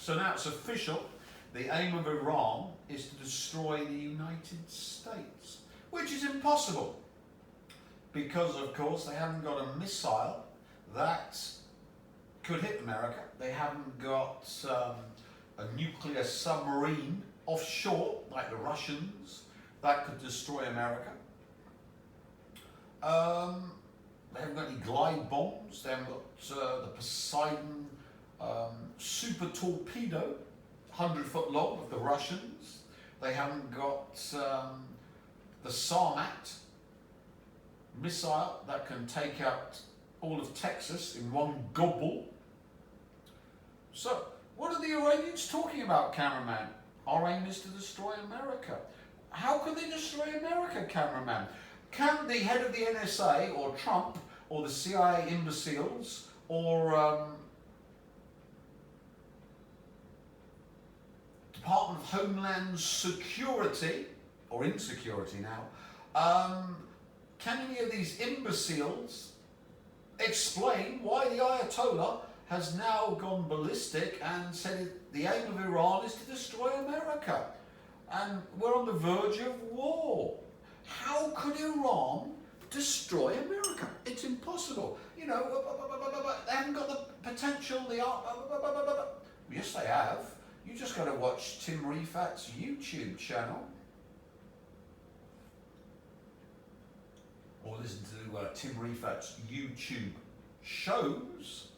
So now it's official. The aim of Iran is to destroy the United States, which is impossible because, of course, they haven't got a missile that could hit America. They haven't got a nuclear submarine offshore like the Russians that could destroy America. They haven't got any glide bombs. They haven't got the Poseidon super torpedo, 100-foot long, of the Russians. They haven't got the Sarmat missile that can take out all of Texas in one gobble. So, what are the Iranians talking about, cameraman? Our aim is to destroy America. How can they destroy America, cameraman? Can the head of the NSA, or Trump, or the CIA imbeciles, or Department of Homeland Security, or insecurity now, can any of these imbeciles explain why the Ayatollah has now gone ballistic and said the aim of Iran is to destroy America? And we're on the verge of war. How could Iran destroy America? It's impossible. You know, they haven't got the potential, yes, they have. You just got to watch Tim Rifat's YouTube channel. Or listen to Tim Rifat's YouTube shows.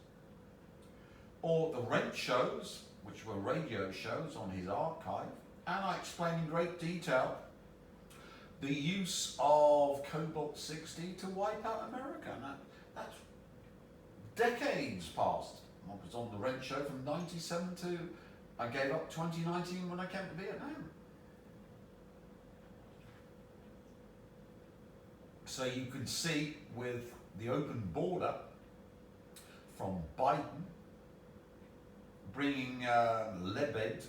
Or the Rent shows, which were radio shows on his archive. And I explain in great detail the use of cobalt-60 to wipe out America. And that's decades past. I was on the Rent show from 97 to, I gave up 2019 when I came to Vietnam. So you can see with the open border from Biden bringing Lebed,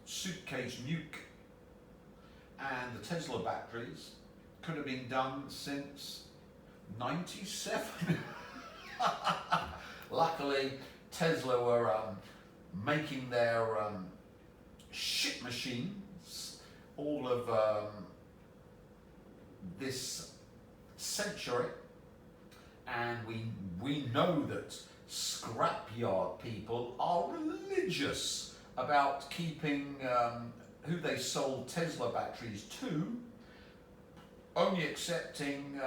suitcase nuke, and the Tesla batteries could have been done since 97. Luckily, Tesla were making their ship machines all of this century, and we know that scrapyard people are religious about keeping who they sold Tesla batteries to, only accepting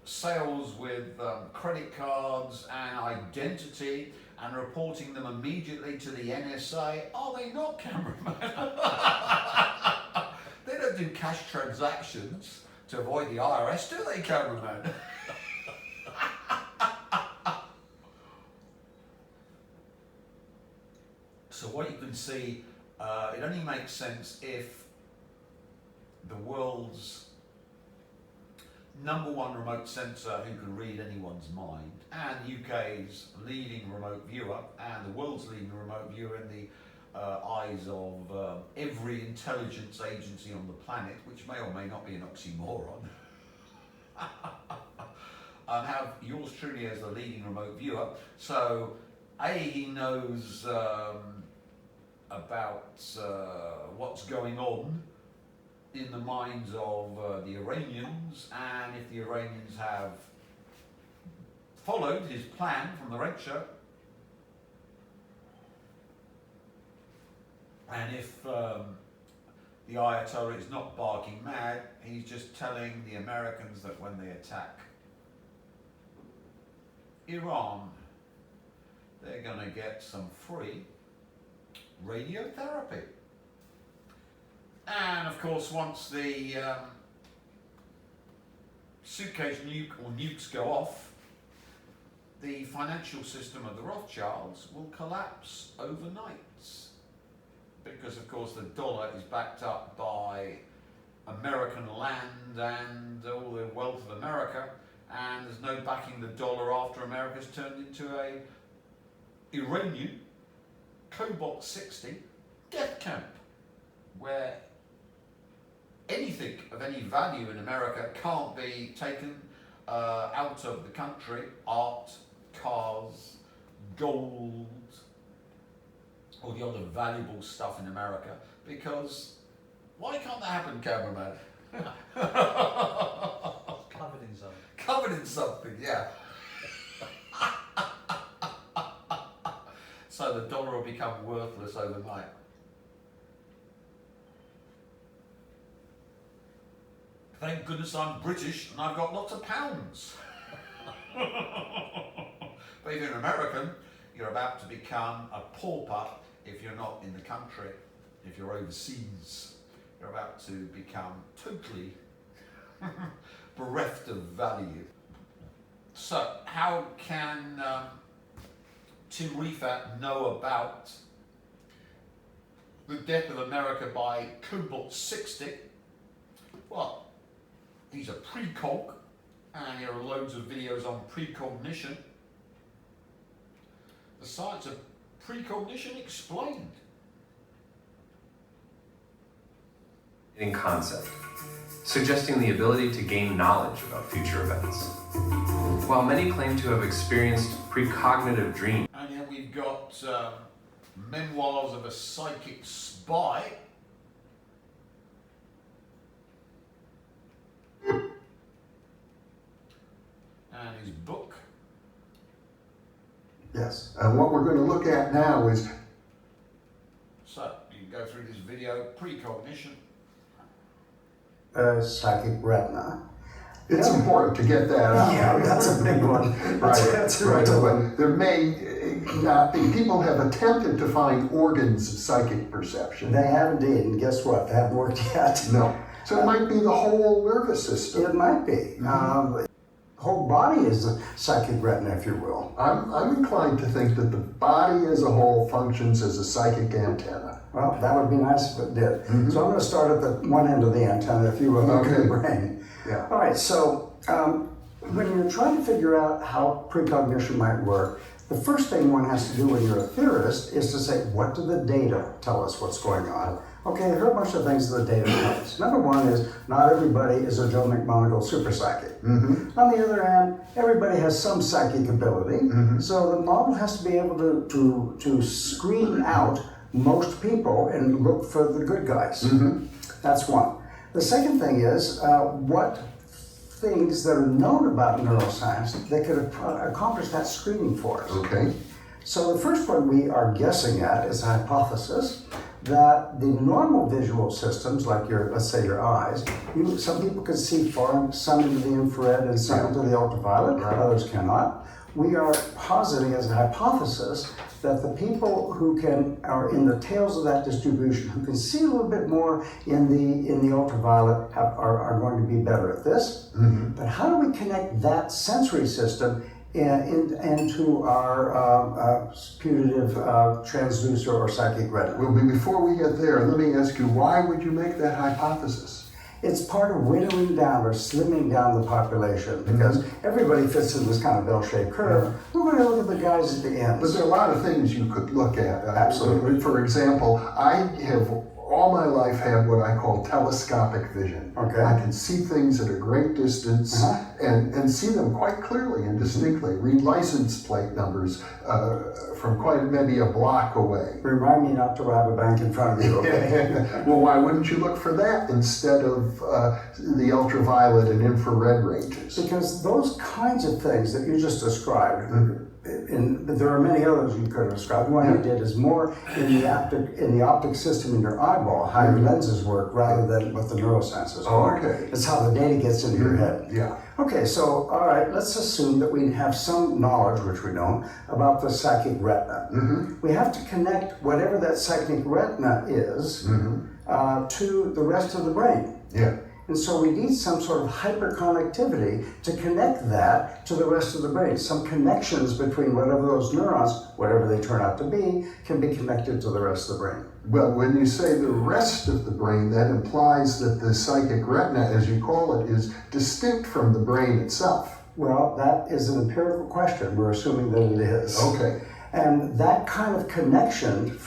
sales with credit cards and identity and reporting them immediately to the NSA. Are they not, cameraman? They don't do cash transactions to avoid the IRS, do they, cameraman? So what you can see, it only makes sense if the world's #1 remote sensor who can read anyone's mind, and UK's leading remote viewer, and the world's leading remote viewer in the eyes of every intelligence agency on the planet, which may or may not be an oxymoron, and have yours truly as the leading remote viewer. So, he knows about what's going on in the minds of the Iranians, and if the Iranians have followed his plan from the Red Show, and if the Ayatollah is not barking mad, he's just telling the Americans that when they attack Iran, they're going to get some free radiotherapy. And of course, once the suitcase nuke or nukes go off, the financial system of the Rothschilds will collapse overnight. Because of course the dollar is backed up by American land and all the wealth of America, and there's no backing the dollar after America's turned into a Iranian cobalt-60 death camp, where anything of any value in America can't be taken out of the country. Art, cars, gold, all the other valuable stuff in America, because why can't that happen, cameraman? Covered in something. Covered in something, yeah. So the dollar will become worthless overnight. Thank goodness I'm British and I've got lots of pounds. But if you're an American, you're about to become a pauper if you're not in the country. If you're overseas, you're about to become totally bereft of value. So how can Tim Riefat know about the death of America by Cobalt 60? Well, he's a precog, and here are loads of videos on precognition. The science of precognition explained. In concept, suggesting the ability to gain knowledge about future events. While many claim to have experienced precognitive dreams. And here we've got memoirs of a psychic spy. And his book. Yes, and what we're going to look at now is... So, you can go through this video, precognition. Psychic retina. It's important to get that out. Yeah, that's a big one. Right. There may not be. People have attempted to find organs of psychic perception. They have indeed, and guess what? They haven't worked yet. No. So it might be the whole nervous system. It might be. The whole body is a psychic retina, if you will. I'm inclined to think that the body as a whole functions as a psychic antenna. Well, that would be nice if it did. So I'm going to start at the one end of the antenna, if you will, look at the brain. Yeah. All right, so when you're trying to figure out how precognition might work, the first thing one has to do when you're a theorist is to say, what do the data tell us what's going on? Okay, there are a bunch of things that the data tells us. Number one is not everybody is a Joe McMoneagle super psychic. On the other hand, everybody has some psychic ability, so the model has to be able to screen out most people and look for the good guys. That's one. The second thing is what things that are known about neuroscience that could accomplish that screening for us. Okay. So the first one we are guessing at is a hypothesis that the normal visual systems, like let's say your eyes, some people can see far, some into the infrared and some into the ultraviolet, others cannot. We are positing as a hypothesis that the people who are in the tails of that distribution, who can see a little bit more in the ultraviolet, are going to be better at this. But how do we connect that sensory system into our putative transducer or psychic retina? Well, before we get there, let me ask you, why would you make that hypothesis? It's part of winnowing down or slimming down the population, because everybody fits in this kind of bell-shaped curve. We're going to look at the guys at the ends. But there are a lot of things you could look at. Absolutely. For example, I have all my life had what I call telescopic vision. Okay. I can see things at a great distance and see them quite clearly and distinctly. Read license plate numbers from quite maybe a block away. Remind me not to rob a bank in front of you, okay? Well, why wouldn't you look for that instead of the ultraviolet and infrared ranges? Because those kinds of things that you just described, and there are many others you could have described. One you did is more in the optic system in your eyeball, how your lenses work, rather than what the neurosensors work. Okay. It's how the data gets into your head. Yeah. Okay, so all right, let's assume that we have some knowledge, which we don't, about the psychic retina. We have to connect whatever that psychic retina is to the rest of the brain. Yeah. And so we need some sort of hyperconnectivity to connect that to the rest of the brain. Some connections between whatever those neurons, whatever they turn out to be, can be connected to the rest of the brain. Well, when you say the rest of the brain, that implies that the psychic retina, as you call it, is distinct from the brain itself. Well, that is an empirical question. We're assuming that it is. Okay. And that kind of connection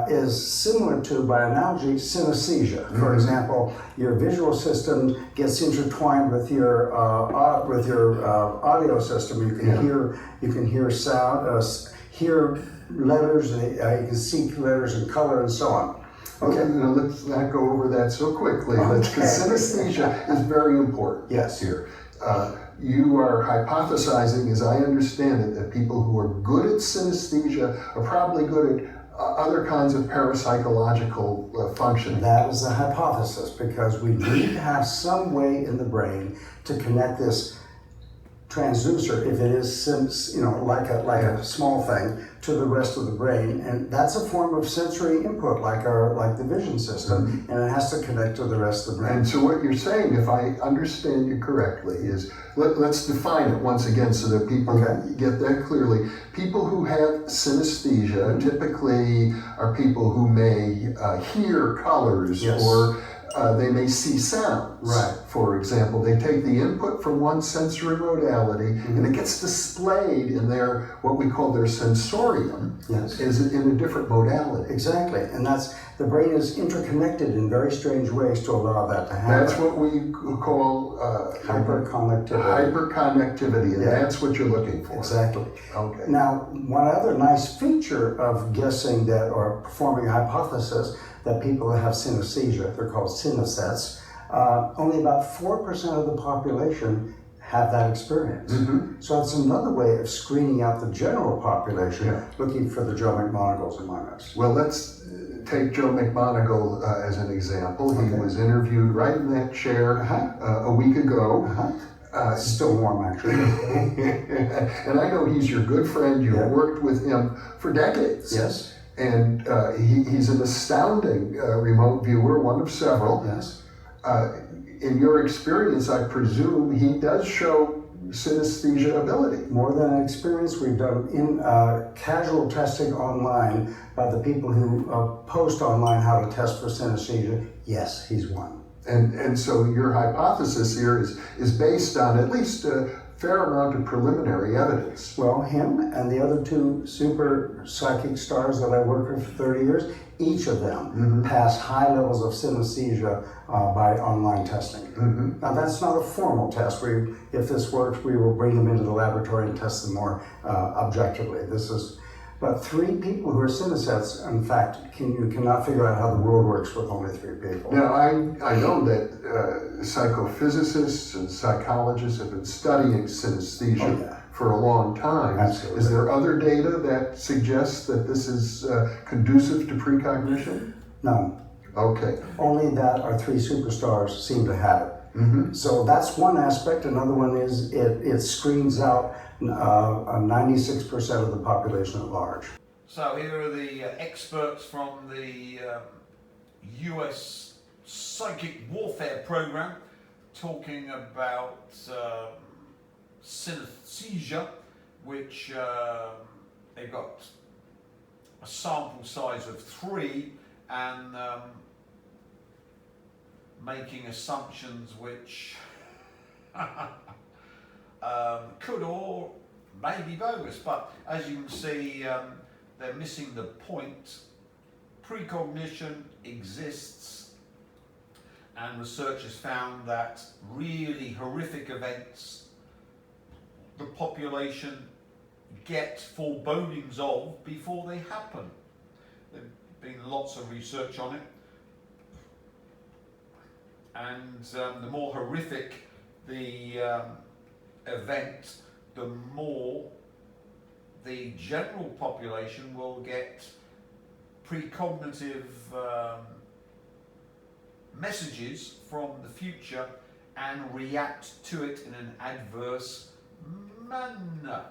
is similar to, by analogy, synesthesia. For example, your visual system gets intertwined with your audio system. You can hear sound, hear letters, you can see letters in color and so on. Okay, now let's not go over that so quickly. Okay. Because synesthesia is very important Yes. here. You are hypothesizing, as I understand it, that people who are good at synesthesia are probably good at other kinds of parapsychological functioning. That is a hypothesis, because we need to have some way in the brain to connect this transducer, if it is, like a small thing, to the rest of the brain, and that's a form of sensory input, like the vision system, and it has to connect to the rest of the brain. And so what you're saying, if I understand you correctly, is let's define it once again so that people get that clearly. People who have synesthesia typically are people who may hear colors, Yes. or they may see sounds. Right. For example, they take the input from one sensory modality and it gets displayed in their, what we call their sensorium, Yes. is in a different modality. Exactly, and the brain is interconnected in very strange ways to allow that to happen. That's what we call Hyperconnectivity. hyperconnectivity, and that's what you're looking for. Exactly. Okay. Now, one other nice feature of guessing that, or performing a hypothesis, that people that have synesthesia, they're called synesthets, only about 4% of the population have that experience. So it's another way of screening out the general population, looking for the Joe McMonagals among us. Well, let's take Joe McMonagle as an example. He was interviewed right in that chair a week ago. It's still warm, actually. And I know he's your good friend. You've worked with him for decades. Yes. And he's an astounding remote viewer, one of several. Yes. In your experience, I presume he does show synesthesia ability. More than an experience, we've done in casual testing online by the people who post online how to test for synesthesia. Yes, he's one. And so your hypothesis here is based on at least a fair amount of preliminary evidence. Well, him and the other two super psychic stars that I worked with for 30 years, each of them pass high levels of synesthesia by online testing. Now, that's not a formal test. If this works, we will bring them into the laboratory and test them more objectively. But 3 people who are synesthets, in fact, you cannot figure out how the world works with only 3 people. Now, I know that psychophysicists and psychologists have been studying synesthesia for a long time. Absolutely. Is there other data that suggests that this is conducive to precognition? No. Okay. Only that our 3 superstars seem to have it. So that's one aspect. Another one is it screens out 96% of the population at large. So here are the experts from the US Psychic Warfare Program talking about synesthesia, which they've got a sample size of 3 and making assumptions which could or may be bogus, but as you can see, they're missing the point. Precognition exists, and researchers found that really horrific events the population get forebodings of before they happen. There's been lots of research on it, and the more horrific the event, the more the general population will get precognitive messages from the future and react to it in an adverse manner.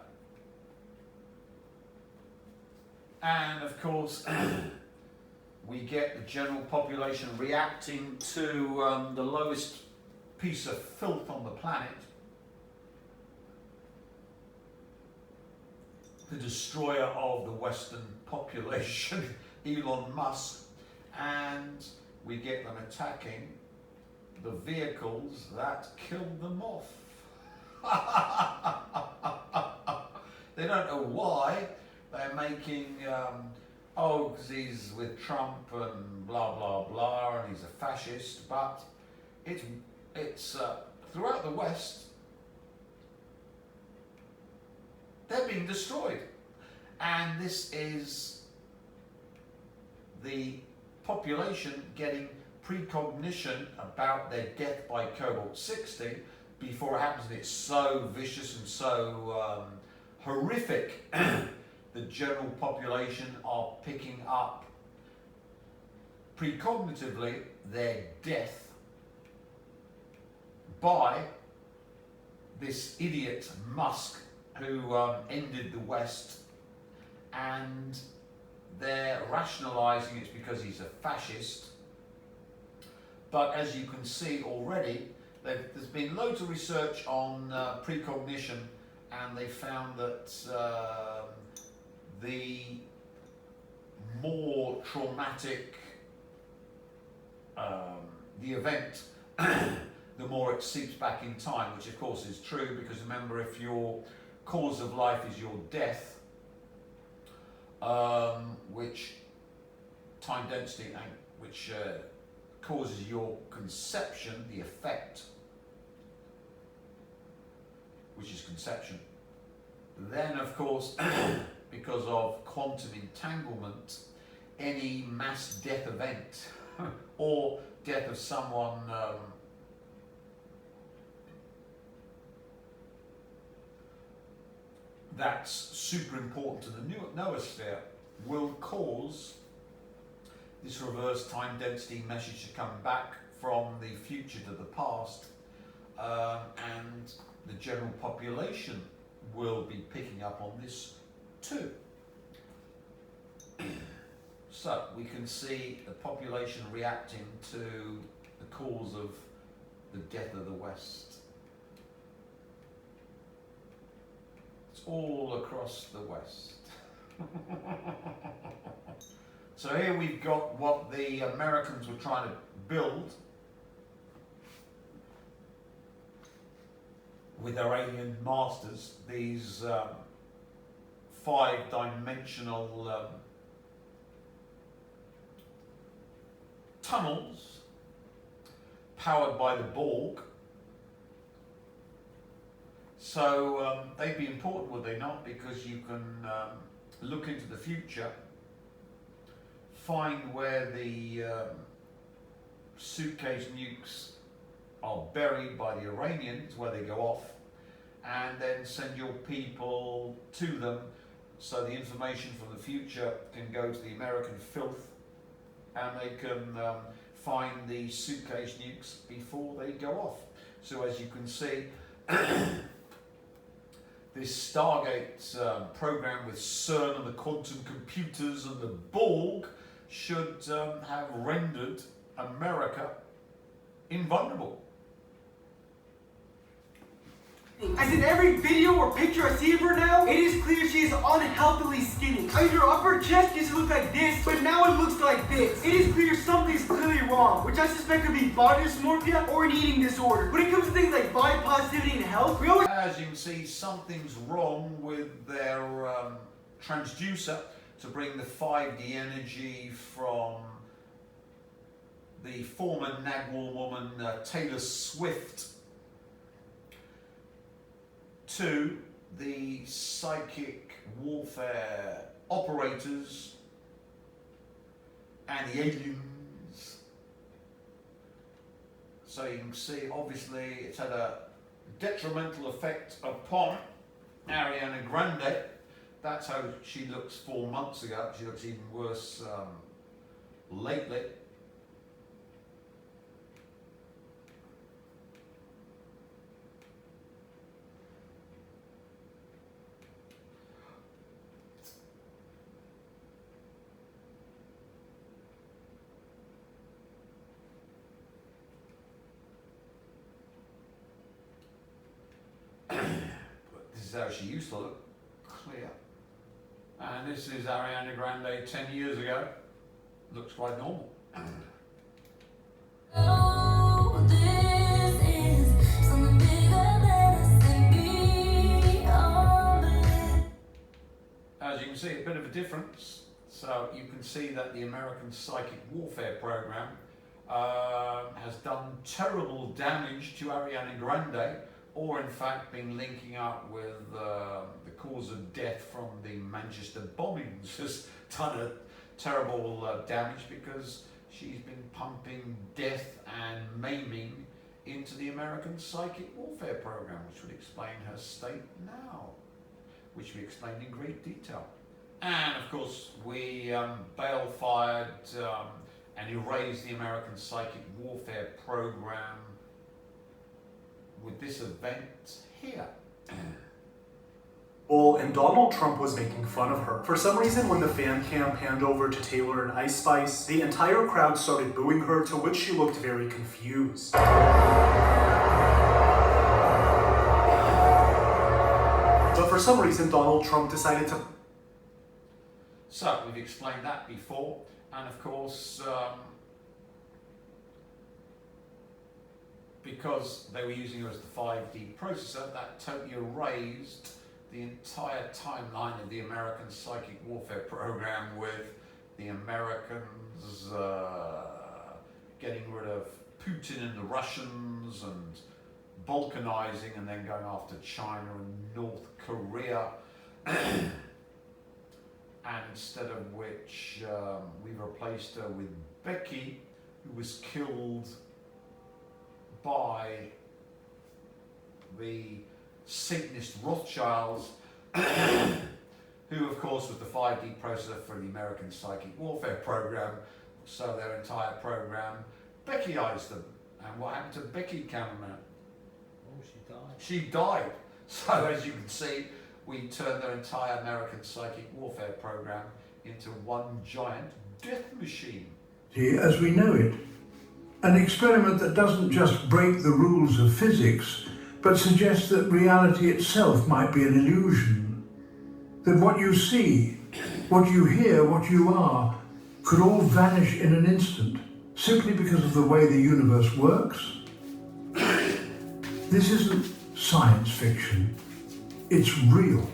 And of course, we get the general population reacting to the lowest piece of filth on the planet, the destroyer of the Western population, Elon Musk, and we get them attacking the vehicles that killed them off. They don't know why. They're making, because he's with Trump and blah, blah, blah, and he's a fascist, but it's throughout the West, they're being destroyed. And this is the population getting precognition about their death by cobalt-60 before it happens, and it's so vicious and so horrific. The general population are picking up precognitively their death by this idiot Musk, who ended the West, and they're rationalizing it's because he's a fascist. But as you can see already, there's been loads of research on precognition, and they found that the more traumatic the event, the more it seeps back in time, which of course is true, because remember, if your cause of life is your death, which time density, which causes your conception, the effect, which is conception, then of course, because of quantum entanglement, any mass death event or death of someone that's super important to the noosphere will cause this reverse time density message to come back from the future to the past, and the general population will be picking up on this too. So we can see the population reacting to the cause of the death of the West. It's all across the West. So here we've got what the Americans were trying to build with their alien masters, these five-dimensional tunnels powered by the Borg. So they'd be important, would they not? Because you can look into the future, find where the suitcase nukes are buried by the Iranians, where they go off, and then send your people to them, so the information from the future can go to the American filth, and they can find the suitcase nukes before they go off. So as you can see, this Stargate program with CERN and the quantum computers and the Borg should have rendered America invulnerable. As in every video or picture I see of her now, it is clear she is unhealthily skinny. I mean, her upper chest used to look like this, but now it looks like this. It is clear something's clearly wrong, which I suspect could be body dysmorphia or an eating disorder. When it comes to things like body positivity and health, we always... As you can see, something's wrong with their transducer to bring the 5D energy from the former Nagwal woman Taylor Swift to the psychic warfare operators and the aliens. So you can see, obviously, it's had a detrimental effect upon Ariana Grande. That's how she looks 4 months ago. She looks even worse lately. This is how she used to look, clear. And this is Ariana Grande 10 years ago. Looks quite normal. Oh, this is something bigger than us. As you can see, a bit of a difference. So you can see that the American psychic warfare program has done terrible damage to Ariana Grande or in fact been linking up with the cause of death from the Manchester bombings, has done a terrible damage because she's been pumping death and maiming into the American psychic warfare program, which would explain her state now, which we explained in great detail. And of course, we bail-fired and erased the American psychic warfare program with this event here. Well, and Donald Trump was making fun of her. For some reason, when the fan cam panned over to Taylor and Ice Spice, the entire crowd started booing her, to which she looked very confused. But for some reason, Donald Trump decided to... So, we've explained that before, and of course, because they were using her as the 5D processor, that totally erased the entire timeline of the American psychic warfare program, with the Americans getting rid of Putin and the Russians and balkanizing and then going after China and North Korea. And instead of which we've replaced her with Becky, who was killed by the Satanist Rothschilds, who of course was the 5D processor for the American psychic warfare program. So their entire program Beckyized them. And what happened to Becky, cameraman? Oh, she died. She died. So as you can see, we turned their entire American psychic warfare program into one giant death machine. As we know it. An experiment that doesn't just break the rules of physics, but suggests that reality itself might be an illusion. That what you see, what you hear, what you are, could all vanish in an instant, simply because of the way the universe works. This isn't science fiction. It's real.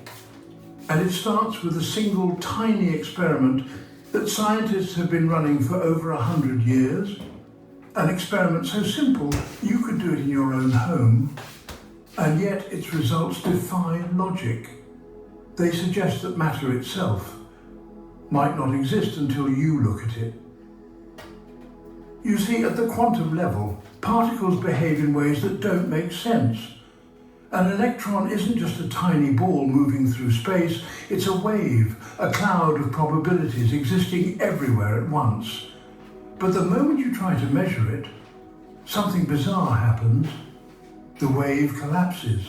And it starts with a single tiny experiment that scientists have been running for over 100 years. An experiment so simple you could do it in your own home, and yet its results defy logic. They suggest that matter itself might not exist until you look at it. You see, at the quantum level, particles behave in ways that don't make sense. An electron isn't just a tiny ball moving through space, it's a wave, a cloud of probabilities existing everywhere at once. But the moment you try to measure it, something bizarre happens. The wave collapses.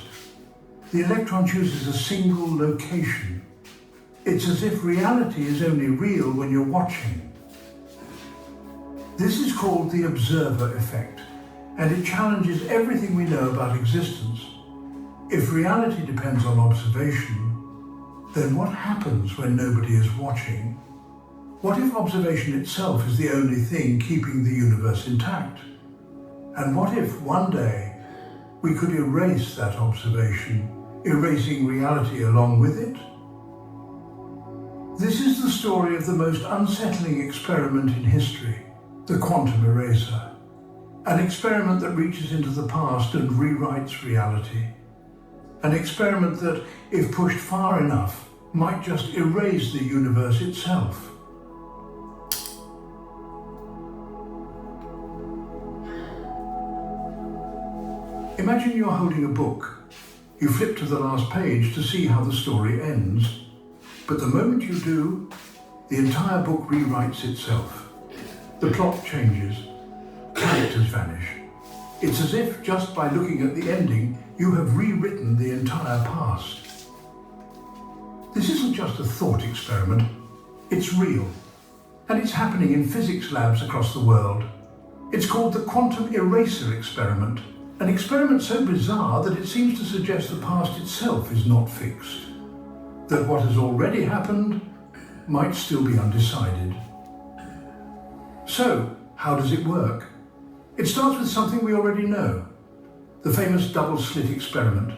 The electron chooses a single location. It's as if reality is only real when you're watching. This is called the observer effect, and it challenges everything we know about existence. If reality depends on observation, then what happens when nobody is watching? What if observation itself is the only thing keeping the universe intact? And what if one day we could erase that observation, erasing reality along with it? This is the story of the most unsettling experiment in history, the quantum eraser. An experiment that reaches into the past and rewrites reality. An experiment that, if pushed far enough, might just erase the universe itself. Imagine you're holding a book. You flip to the last page to see how the story ends. But the moment you do, the entire book rewrites itself. The plot changes. Characters vanish. It's as if, just by looking at the ending, you have rewritten the entire past. This isn't just a thought experiment. It's real. And it's happening in physics labs across the world. It's called the quantum eraser experiment. An experiment so bizarre that it seems to suggest the past itself is not fixed. That what has already happened might still be undecided. So, how does it work? It starts with something we already know. The famous double-slit experiment.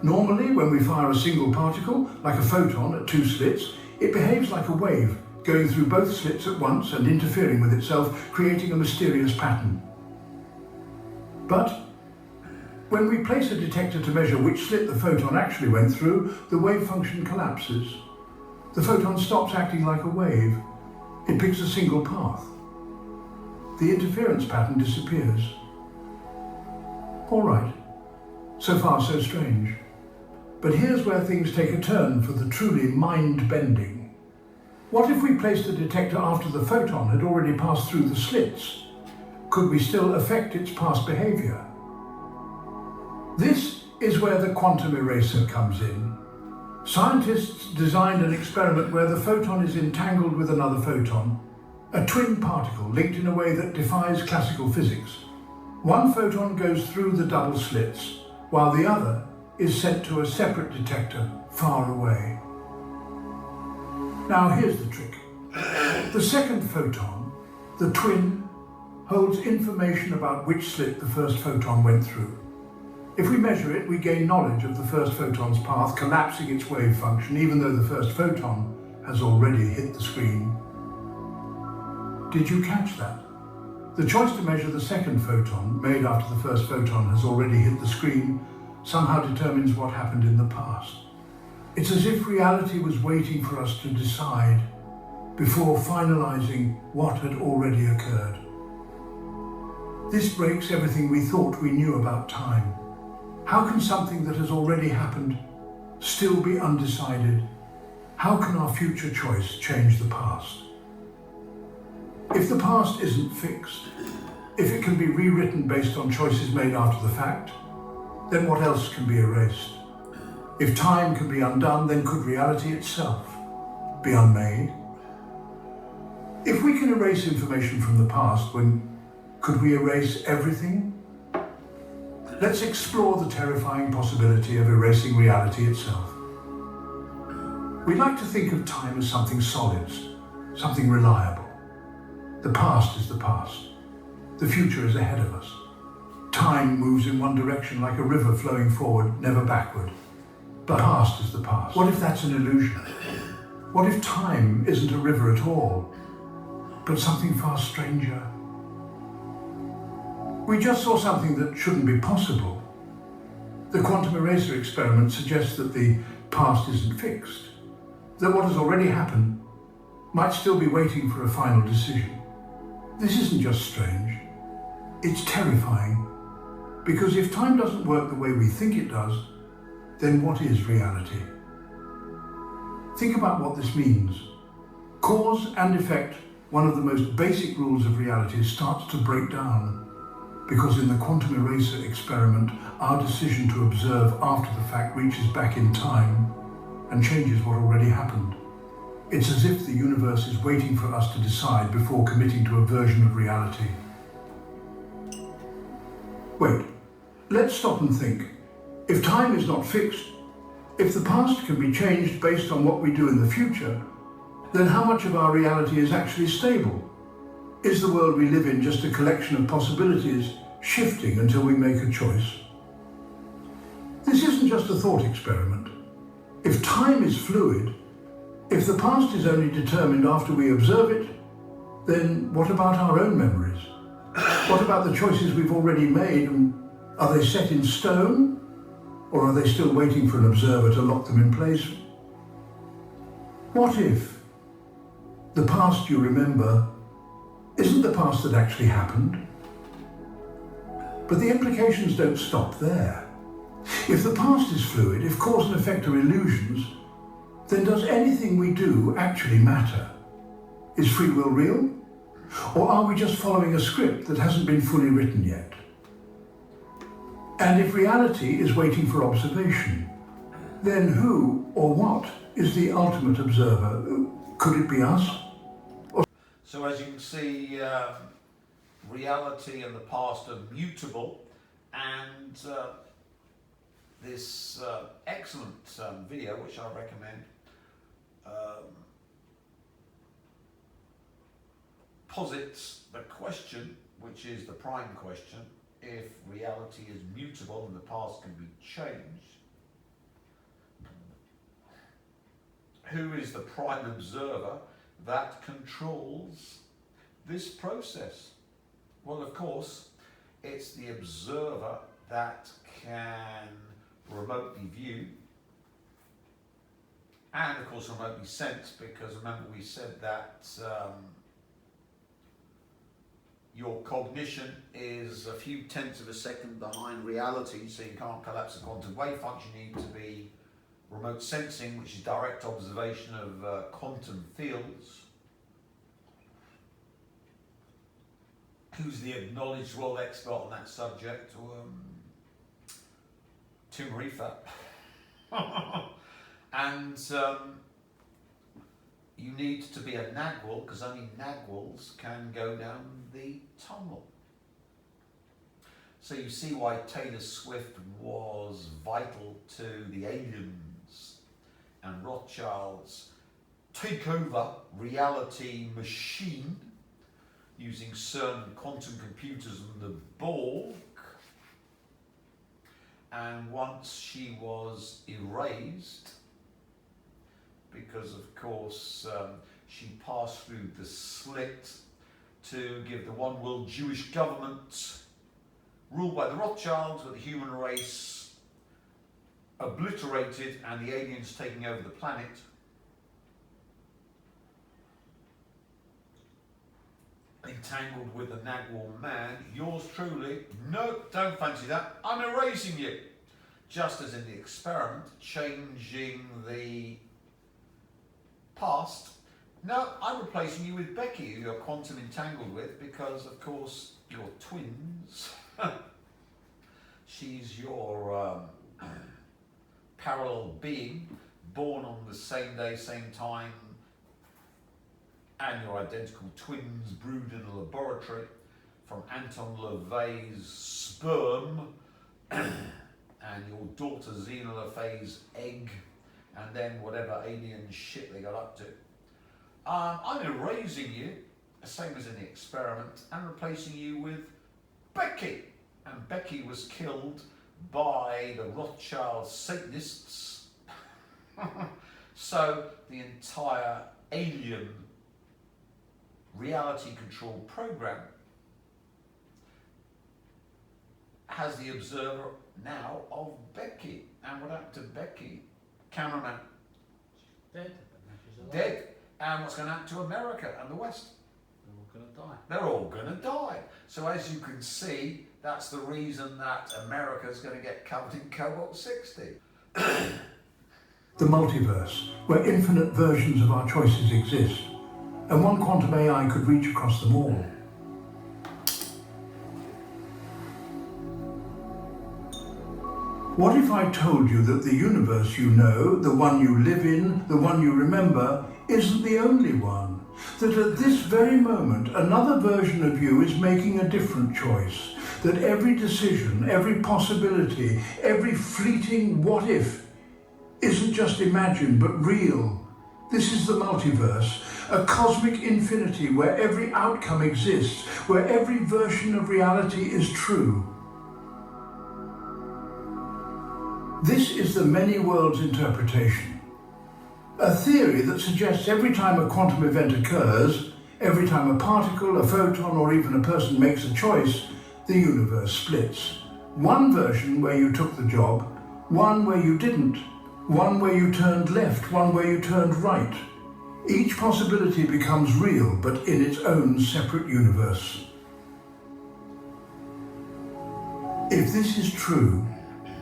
Normally, when we fire a single particle, like a photon at two slits, it behaves like a wave, going through both slits at once and interfering with itself, creating a mysterious pattern. But When we place a detector to measure which slit the photon actually went through, the wave function collapses. The photon stops acting like a wave. It picks a single path. The interference pattern disappears. All right, so far so strange. But here's where things take a turn for the truly mind-bending. What if we placed the detector after the photon had already passed through the slits? Could we still affect its past behavior? This is where the quantum eraser comes in. Scientists designed an experiment where the photon is entangled with another photon, a twin particle linked in a way that defies classical physics. One photon goes through the double slits, while the other is sent to a separate detector far away. Now here's the trick. The second photon, the twin, holds information about which slit the first photon went through. If we measure it, we gain knowledge of the first photon's path, collapsing its wave function, even though the first photon has already hit the screen. Did you catch that? The choice to measure the second photon, made after the first photon has already hit the screen, somehow determines what happened in the past. It's as if reality was waiting for us to decide before finalizing what had already occurred. This breaks everything we thought we knew about time. How can something that has already happened still be undecided? How can our future choice change the past? If the past isn't fixed, if it can be rewritten based on choices made after the fact, then what else can be erased? If time can be undone, then could reality itself be unmade? If we can erase information from the past, could we erase everything? Let's explore the terrifying possibility of erasing reality itself. We like to think of time as something solid, something reliable. The past is the past. The future is ahead of us. Time moves in one direction like a river flowing forward, never backward. But the past is the past. What if that's an illusion? What if time isn't a river at all, but something far stranger? We just saw something that shouldn't be possible. The quantum eraser experiment suggests that the past isn't fixed, that what has already happened might still be waiting for a final decision. This isn't just strange, it's terrifying, because if time doesn't work the way we think it does, then what is reality? Think about what this means. Cause and effect, one of the most basic rules of reality, starts to break down. Because in the quantum eraser experiment, our decision to observe after the fact reaches back in time and changes what already happened. It's as if the universe is waiting for us to decide before committing to a version of reality. Wait, let's stop and think. If time is not fixed, if the past can be changed based on what we do in the future, then how much of our reality is actually stable? Is the world we live in just a collection of possibilities shifting until we make a choice? This isn't just a thought experiment. If time is fluid, if the past is only determined after we observe it, then what about our own memories? What about the choices we've already made? And are they set in stone? Or are they still waiting for an observer to lock them in place? What if the past you remember isn't the past that actually happened? But the implications don't stop there. If the past is fluid, if cause and effect are illusions, then does anything we do actually matter? Is free will real? Or are we just following a script that hasn't been fully written yet? And if reality is waiting for observation, then who or what is the ultimate observer? Could it be us? So as you can see, reality and the past are mutable, and this excellent video, which I recommend, posits the question, which is the prime question: if reality is mutable and the past can be changed, who is the prime observer that controls this process? Well, of course, it's the observer that can remotely view and of course remotely sense, because remember we said that your cognition is a few tenths of a second behind reality, so you can't collapse a quantum wave function. You need to be remote sensing, which is direct observation of quantum fields. Who's the acknowledged world expert on that subject? Tim Reefer. And you need to be a Nagwal, because only Nagwals can go down the tunnel. So you see why Taylor Swift was vital to the aliens and Rothschild's takeover reality machine using CERN quantum computers and the Borg. And once she was erased, because of course she passed through the slit to give the one world Jewish government ruled by the Rothschilds, with the human race obliterated and the aliens taking over the planet. Entangled with the Nagwal man, yours truly, no, don't fancy that, I'm erasing you. Just as in the experiment, changing the past, no, I'm replacing you with Becky, who you're quantum entangled with, because of course you're twins. She's your parallel being, born on the same day, same time, and your identical twins brewed in a laboratory from Anton LaVey's sperm and your daughter Xena LaFay's egg, and then whatever alien shit they got up to. I'm erasing you, same as in the experiment, and replacing you with Becky. And Becky was killed by the Rothschild Satanists. So the entire alien reality control program has the observer now of Becky. And what happened to Becky? Cameraman. Dead. But now she's alive. Dead. And what's going to happen to America and the West? They're all going to die. They're all going to die. So as you can see, that's the reason that America's going to get covered in cobalt-60. The multiverse, where infinite versions of our choices exist, and one quantum AI could reach across them all. What if I told you that the universe you know, the one you live in, the one you remember, isn't the only one? That at this very moment, another version of you is making a different choice. That every decision, every possibility, every fleeting what if isn't just imagined but real. This is the multiverse, a cosmic infinity where every outcome exists, where every version of reality is true. This is the many worlds interpretation, a theory that suggests every time a quantum event occurs, every time a particle, a photon, or even a person makes a choice, the universe splits. One version where you took the job, one where you didn't, one where you turned left, one where you turned right. Each possibility becomes real, but in its own separate universe. If this is true,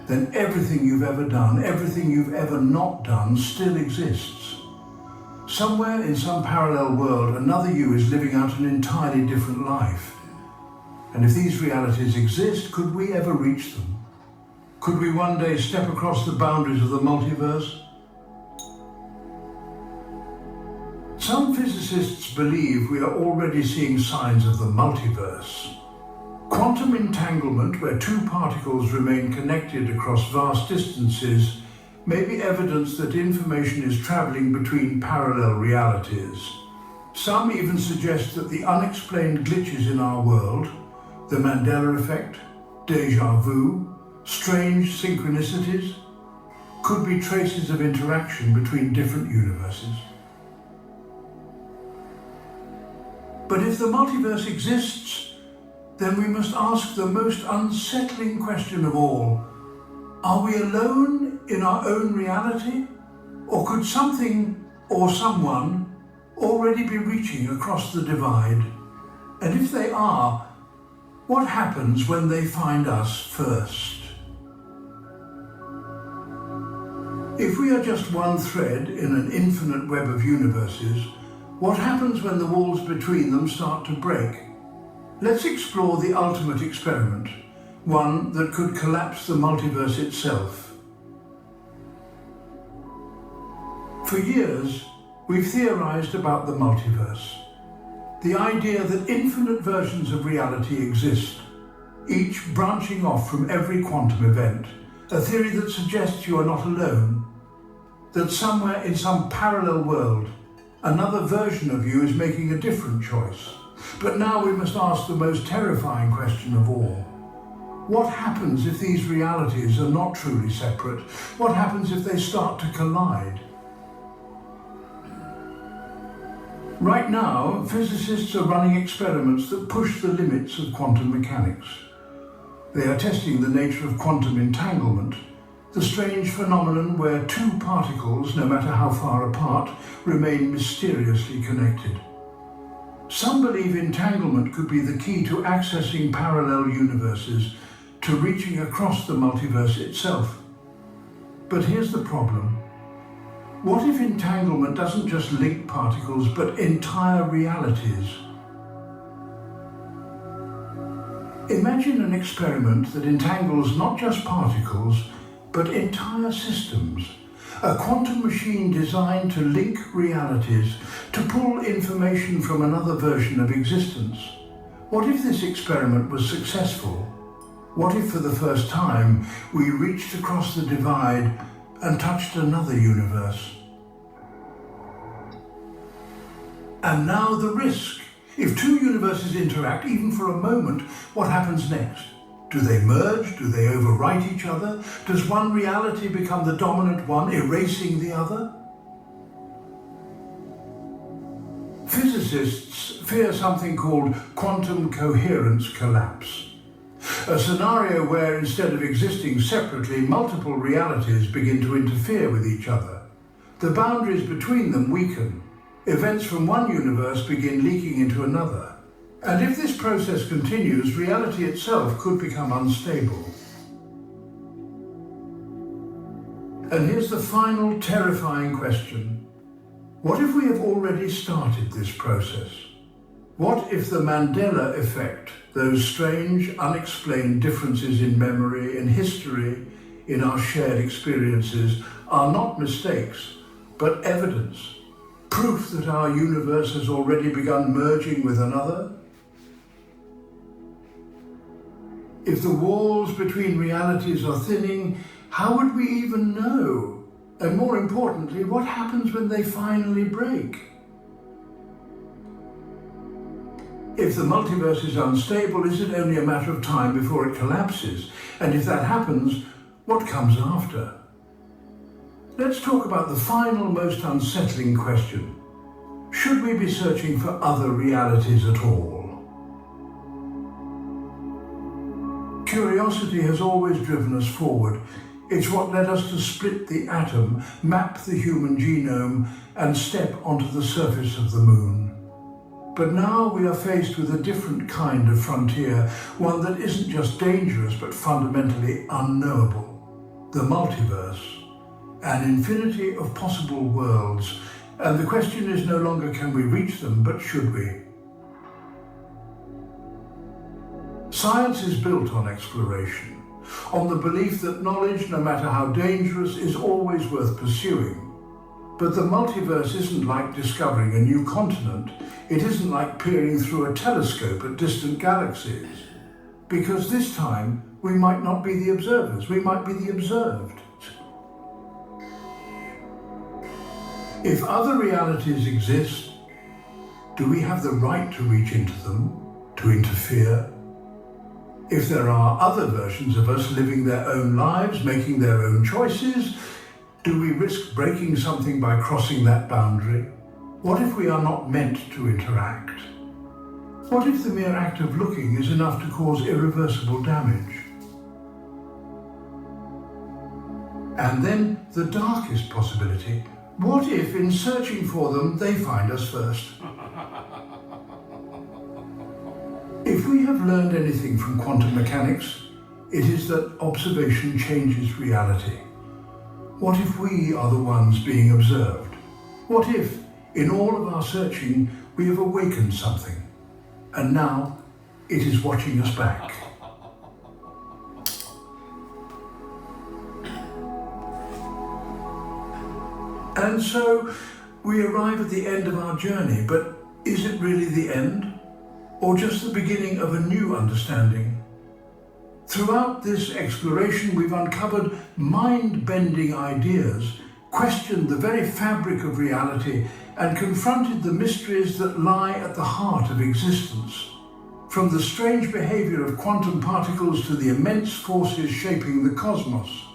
then everything you've ever done, everything you've ever not done, still exists. Somewhere in some parallel world, another you is living out an entirely different life. And if these realities exist, could we ever reach them? Could we one day step across the boundaries of the multiverse? Some physicists believe we are already seeing signs of the multiverse. Quantum entanglement, where two particles remain connected across vast distances, may be evidence that information is traveling between parallel realities. Some even suggest that the unexplained glitches in our world, the Mandela effect, déjà vu, strange synchronicities, could be traces of interaction between different universes. But if the multiverse exists, then we must ask the most unsettling question of all. Are we alone in our own reality? Or could something or someone already be reaching across the divide? And if they are, what happens when they find us first? If we are just one thread in an infinite web of universes, what happens when the walls between them start to break? Let's explore the ultimate experiment, one that could collapse the multiverse itself. For years, we've theorized about the multiverse. The idea that infinite versions of reality exist, each branching off from every quantum event. A theory that suggests you are not alone, that somewhere in some parallel world, another version of you is making a different choice. But now we must ask the most terrifying question of all. What happens if these realities are not truly separate? What happens if they start to collide? Right now, physicists are running experiments that push the limits of quantum mechanics. They are testing the nature of quantum entanglement, the strange phenomenon where two particles, no matter how far apart, remain mysteriously connected. Some believe entanglement could be the key to accessing parallel universes, to reaching across the multiverse itself. But here's the problem. What if entanglement doesn't just link particles, but entire realities? Imagine an experiment that entangles not just particles, but entire systems. A quantum machine designed to link realities, to pull information from another version of existence. What if this experiment was successful? What if for the first time we reached across the divide and touched another universe? And now the risk. If two universes interact, even for a moment, what happens next? Do they merge? Do they overwrite each other? Does one reality become the dominant one, erasing the other? Physicists fear something called quantum coherence collapse. A scenario where instead of existing separately, multiple realities begin to interfere with each other. The boundaries between them weaken. Events from one universe begin leaking into another. And if this process continues, reality itself could become unstable. And here's the final terrifying question. What if we have already started this process? What if the Mandela effect, those strange, unexplained differences in memory, in history, in our shared experiences, are not mistakes, but evidence? Proof that our universe has already begun merging with another? If the walls between realities are thinning, how would we even know? And more importantly, what happens when they finally break? If the multiverse is unstable, is it only a matter of time before it collapses? And if that happens, what comes after? Let's talk about the final, most unsettling question. Should we be searching for other realities at all? Curiosity has always driven us forward. It's what led us to split the atom, map the human genome, and step onto the surface of the moon. But now we are faced with a different kind of frontier, one that isn't just dangerous, but fundamentally unknowable. The multiverse. An infinity of possible worlds, and the question is no longer can we reach them, but should we? Science is built on exploration, on the belief that knowledge, no matter how dangerous, is always worth pursuing. But the multiverse isn't like discovering a new continent. It isn't like peering through a telescope at distant galaxies. Because this time, we might not be the observers, we might be the observed. If other realities exist, do we have the right to reach into them, to interfere? If there are other versions of us living their own lives, making their own choices, do we risk breaking something by crossing that boundary? What if we are not meant to interact? What if the mere act of looking is enough to cause irreversible damage? And then the darkest possibility. What if, in searching for them, they find us first? If we have learned anything from quantum mechanics, it is that observation changes reality. What if we are the ones being observed? What if, in all of our searching, we have awakened something, and now it is watching us back? And so we arrive at the end of our journey, but is it really the end? Or just the beginning of a new understanding? Throughout this exploration, we've uncovered mind-bending ideas, questioned the very fabric of reality, and confronted the mysteries that lie at the heart of existence. From the strange behavior of quantum particles to the immense forces shaping the cosmos,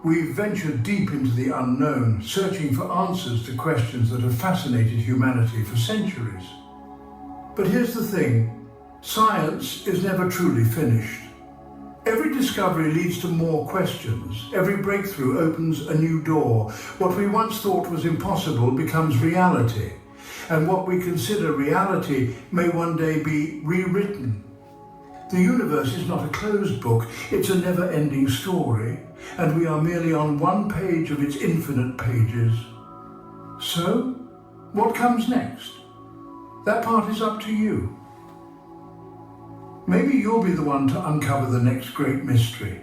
we've ventured deep into the unknown, searching for answers to questions that have fascinated humanity for centuries. But here's the thing, science is never truly finished. Every discovery leads to more questions. Every breakthrough opens a new door. What we once thought was impossible becomes reality. And what we consider reality may one day be rewritten. The universe is not a closed book, it's a never-ending story, and we are merely on one page of its infinite pages. So, what comes next? That part is up to you. Maybe you'll be the one to uncover the next great mystery.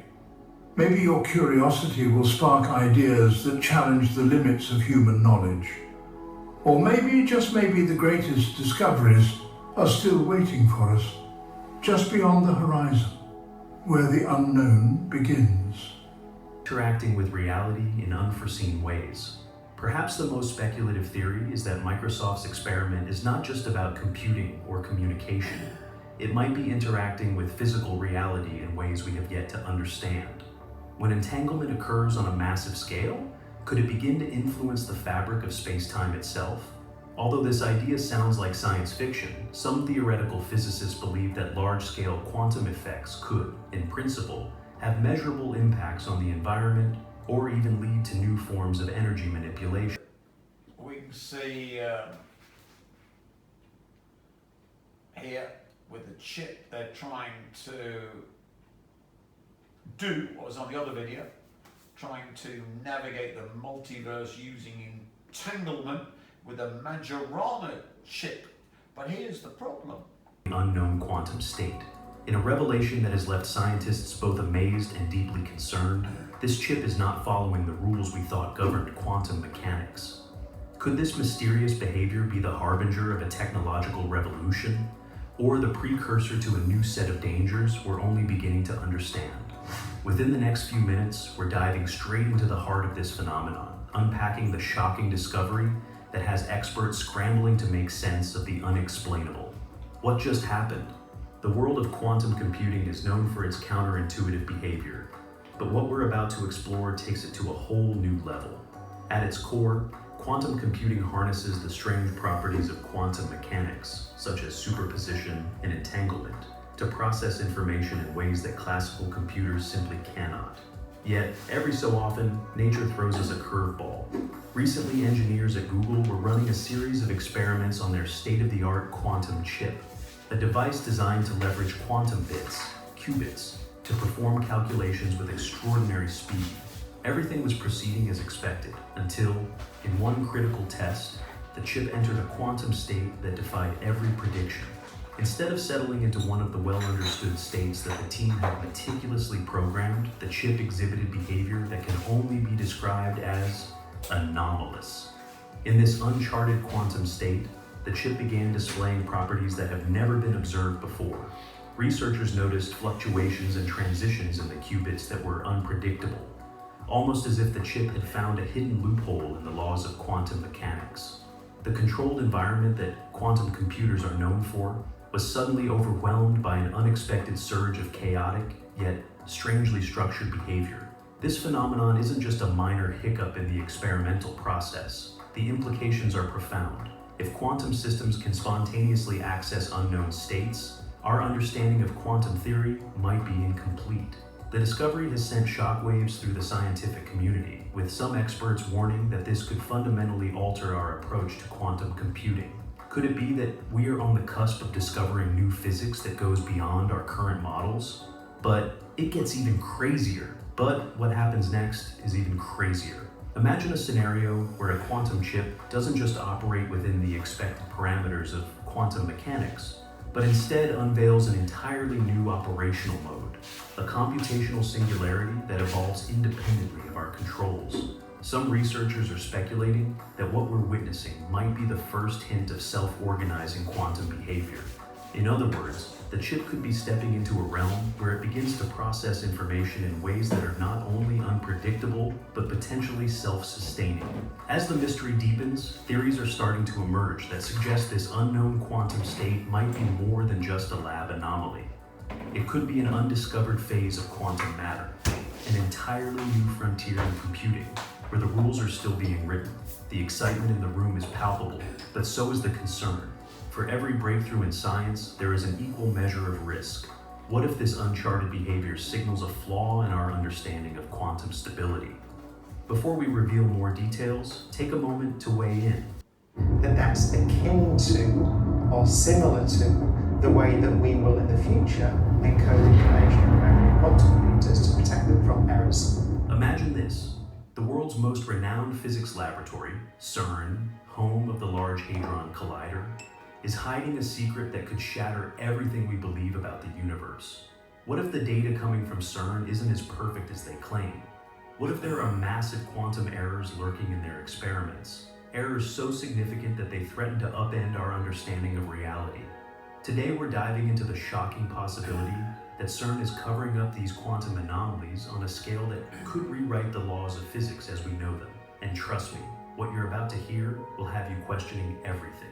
Maybe your curiosity will spark ideas that challenge the limits of human knowledge. Or maybe, just maybe, the greatest discoveries are still waiting for us, just beyond the horizon, where the unknown begins. Interacting with reality in unforeseen ways. Perhaps the most speculative theory is that Microsoft's experiment is not just about computing or communication. It might be interacting with physical reality in ways we have yet to understand. When entanglement occurs on a massive scale, could it begin to influence the fabric of space-time itself? Although this idea sounds like science fiction, some theoretical physicists believe that large-scale quantum effects could, in principle, have measurable impacts on the environment or even lead to new forms of energy manipulation. We can see here with the chip they're trying to do what was on the other video, trying to navigate the multiverse using entanglement with a Majorana chip. But here's the problem. Unknown quantum state. In a revelation that has left scientists both amazed and deeply concerned, this chip is not following the rules we thought governed quantum mechanics. Could this mysterious behavior be the harbinger of a technological revolution, or the precursor to a new set of dangers we're only beginning to understand? Within the next few minutes, we're diving straight into the heart of this phenomenon, unpacking the shocking discovery that has experts scrambling to make sense of the unexplainable. What just happened? The world of quantum computing is known for its counterintuitive behavior, but what we're about to explore takes it to a whole new level. At its core, quantum computing harnesses the strange properties of quantum mechanics, such as superposition and entanglement, to process information in ways that classical computers simply cannot. Yet, every so often, nature throws us a curveball. Recently, engineers at Google were running a series of experiments on their state-of-the-art quantum chip, a device designed to leverage quantum bits, qubits, to perform calculations with extraordinary speed. Everything was proceeding as expected, until, in one critical test, the chip entered a quantum state that defied every prediction. Instead of settling into one of the well-understood states that the team had meticulously programmed, the chip exhibited behavior that can only be described as anomalous. In this uncharted quantum state, the chip began displaying properties that have never been observed before. Researchers noticed fluctuations and transitions in the qubits that were unpredictable, almost as if the chip had found a hidden loophole in the laws of quantum mechanics. The controlled environment that quantum computers are known for was suddenly overwhelmed by an unexpected surge of chaotic, yet strangely structured behavior. This phenomenon isn't just a minor hiccup in the experimental process. The implications are profound. If quantum systems can spontaneously access unknown states, our understanding of quantum theory might be incomplete. The discovery has sent shockwaves through the scientific community, with some experts warning that this could fundamentally alter our approach to quantum computing. Could it be that we are on the cusp of discovering new physics that goes beyond our current models? But it gets even crazier. But what happens next is even crazier. Imagine a scenario where a quantum chip doesn't just operate within the expected parameters of quantum mechanics, but instead unveils an entirely new operational mode, a computational singularity that evolves independently of our controls. Some researchers are speculating that what we're witnessing might be the first hint of self-organizing quantum behavior. In other words, the chip could be stepping into a realm where it begins to process information in ways that are not only unpredictable, but potentially self-sustaining. As the mystery deepens, theories are starting to emerge that suggest this unknown quantum state might be more than just a lab anomaly. It could be an undiscovered phase of quantum matter, an entirely new frontier in computing, where the rules are still being written. The excitement in the room is palpable, but so is the concern. For every breakthrough in science, there is an equal measure of risk. What if this uncharted behavior signals a flaw in our understanding of quantum stability? Before we reveal more details, take a moment to weigh in. That's akin to or similar to the way that we will in the future encode information around quantum computers to protect them from errors. Imagine this. The world's most renowned physics laboratory, CERN, home of the Large Hadron Collider, is hiding a secret that could shatter everything we believe about the universe. What if the data coming from CERN isn't as perfect as they claim? What if there are massive quantum errors lurking in their experiments? Errors so significant that they threaten to upend our understanding of reality. Today we're diving into the shocking possibility that CERN is covering up these quantum anomalies on a scale that could rewrite the laws of physics as we know them. And trust me, what you're about to hear will have you questioning everything.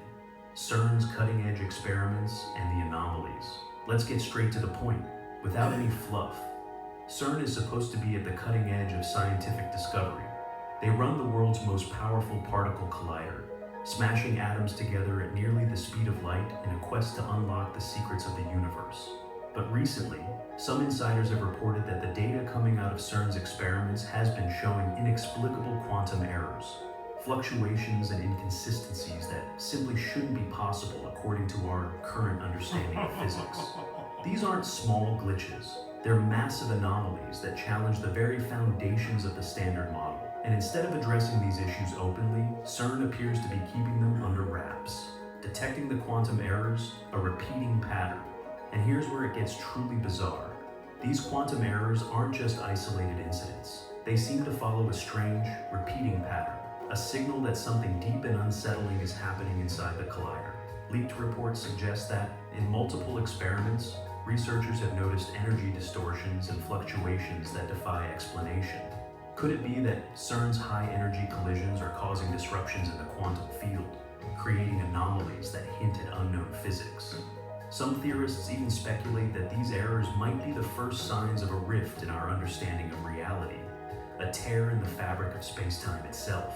CERN's cutting-edge experiments and the anomalies. Let's get straight to the point, without any fluff. CERN is supposed to be at the cutting edge of scientific discovery. They run the world's most powerful particle collider, smashing atoms together at nearly the speed of light in a quest to unlock the secrets of the universe. But recently, some insiders have reported that the data coming out of CERN's experiments has been showing inexplicable quantum errors, fluctuations and inconsistencies that simply shouldn't be possible according to our current understanding of physics. These aren't small glitches, they're massive anomalies that challenge the very foundations of the standard model. And instead of addressing these issues openly, CERN appears to be keeping them under wraps, detecting the quantum errors, a repeating pattern. And here's where it gets truly bizarre. These quantum errors aren't just isolated incidents. They seem to follow a strange, repeating pattern. A signal that something deep and unsettling is happening inside the collider. Leaked reports suggest that, in multiple experiments, researchers have noticed energy distortions and fluctuations that defy explanation. Could it be that CERN's high-energy collisions are causing disruptions in the quantum field, creating anomalies that hint at unknown physics? Some theorists even speculate that these errors might be the first signs of a rift in our understanding of reality, a tear in the fabric of space-time itself.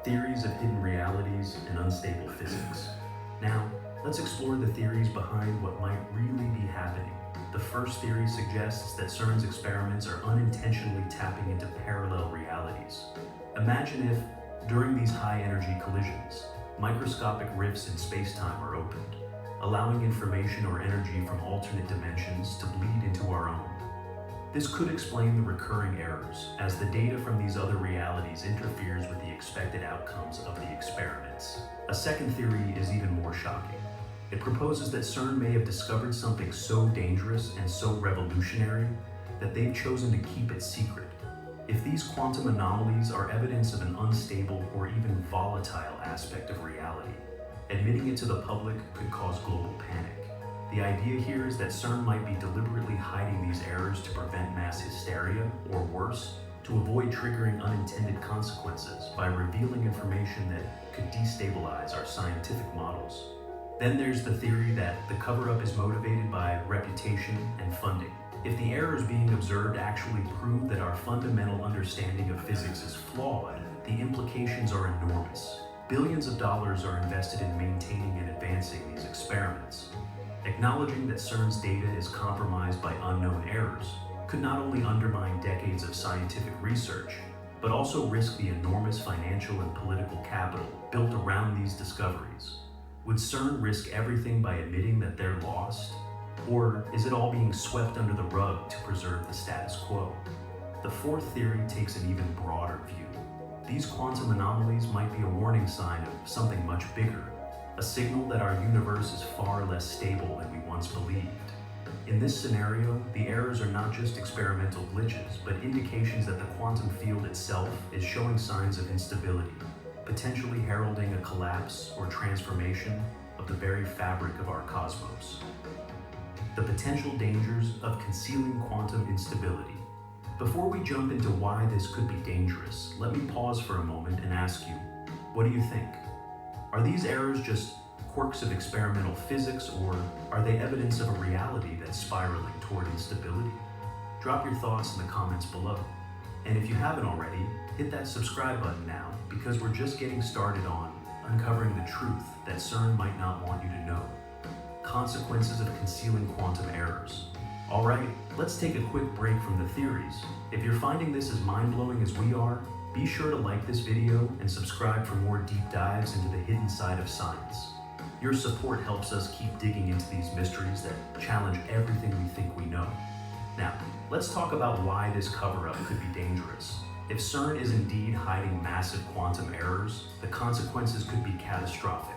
Theories of hidden realities and unstable physics. Now, let's explore the theories behind what might really be happening. The first theory suggests that CERN's experiments are unintentionally tapping into parallel realities. Imagine if, during these high-energy collisions, microscopic rifts in space-time are opened, allowing information or energy from alternate dimensions to bleed into our own. This could explain the recurring errors, as the data from these other realities interferes with the expected outcomes of the experiments. A second theory is even more shocking. It proposes that CERN may have discovered something so dangerous and so revolutionary that they've chosen to keep it secret. If these quantum anomalies are evidence of an unstable or even volatile aspect of reality, admitting it to the public could cause global panic. The idea here is that CERN might be deliberately hiding these errors to prevent mass hysteria, or worse, to avoid triggering unintended consequences by revealing information that could destabilize our scientific models. Then there's the theory that the cover-up is motivated by reputation and funding. If the errors being observed actually prove that our fundamental understanding of physics is flawed, the implications are enormous. Billions of dollars are invested in maintaining and advancing these experiments. Acknowledging that CERN's data is compromised by unknown errors could not only undermine decades of scientific research, but also risk the enormous financial and political capital built around these discoveries. Would CERN risk everything by admitting that they're lost? Or is it all being swept under the rug to preserve the status quo? The fourth theory takes an even broader view. These quantum anomalies might be a warning sign of something much bigger, a signal that our universe is far less stable than we once believed. In this scenario, the errors are not just experimental glitches, but indications that the quantum field itself is showing signs of instability, potentially heralding a collapse or transformation of the very fabric of our cosmos. The potential dangers of concealing quantum instability. Before we jump into why this could be dangerous, let me pause for a moment and ask you, what do you think? Are these errors just quirks of experimental physics, or are they evidence of a reality that's spiraling toward instability? Drop your thoughts in the comments below. And if you haven't already, hit that subscribe button now, because we're just getting started on uncovering the truth that CERN might not want you to know. Consequences of concealing quantum errors. Alright, let's take a quick break from the theories. If you're finding this as mind-blowing as we are, be sure to like this video and subscribe for more deep dives into the hidden side of science. Your support helps us keep digging into these mysteries that challenge everything we think we know. Now, let's talk about why this cover-up could be dangerous. If CERN is indeed hiding massive quantum errors, the consequences could be catastrophic.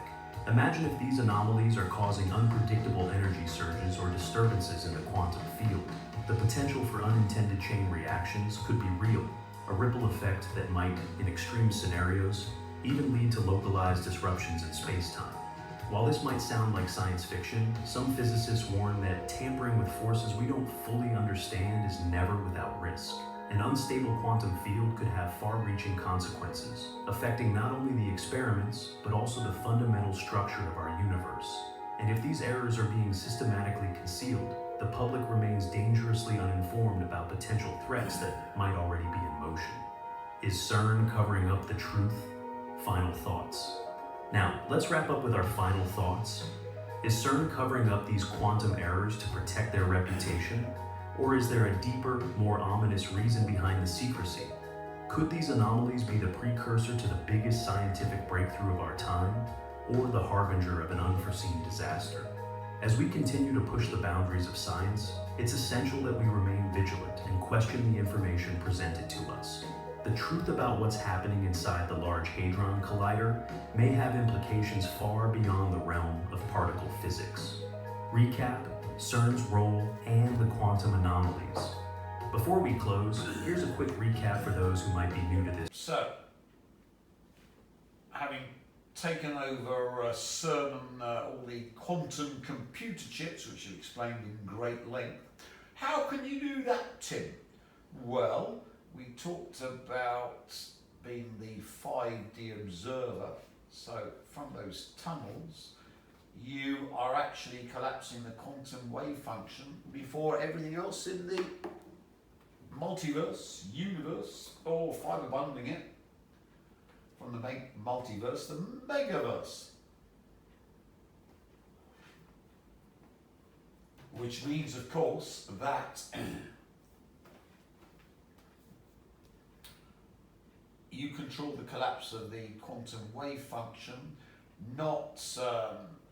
Imagine if these anomalies are causing unpredictable energy surges or disturbances in the quantum field. The potential for unintended chain reactions could be real, a ripple effect that might, in extreme scenarios, even lead to localized disruptions in space-time. While this might sound like science fiction, some physicists warn that tampering with forces we don't fully understand is never without risk. An unstable quantum field could have far-reaching consequences, affecting not only the experiments, but also the fundamental structure of our universe. And if these errors are being systematically concealed, the public remains dangerously uninformed about potential threats that might already be in motion. Is CERN covering up the truth? Final thoughts. Now, let's wrap up with our final thoughts. Is CERN covering up these quantum errors to protect their reputation? Or is there a deeper, more ominous reason behind the secrecy? Could these anomalies be the precursor to the biggest scientific breakthrough of our time, or the harbinger of an unforeseen disaster? As we continue to push the boundaries of science, it's essential that we remain vigilant and question the information presented to us. The truth about what's happening inside the Large Hadron Collider may have implications far beyond the realm of particle physics. Recap: CERN's role and the quantum anomalies. Before we close, here's a quick recap for those who might be new to this. So, having taken over CERN and all the quantum computer chips, which you explained in great length, how can you do that, Tim? Well, we talked about being the 5D observer. So, from those tunnels, you are actually collapsing the quantum wave function before everything else in the multiverse, universe, or fiber bundling it from the multiverse, the megaverse. Which means, of course, that you control the collapse of the quantum wave function, not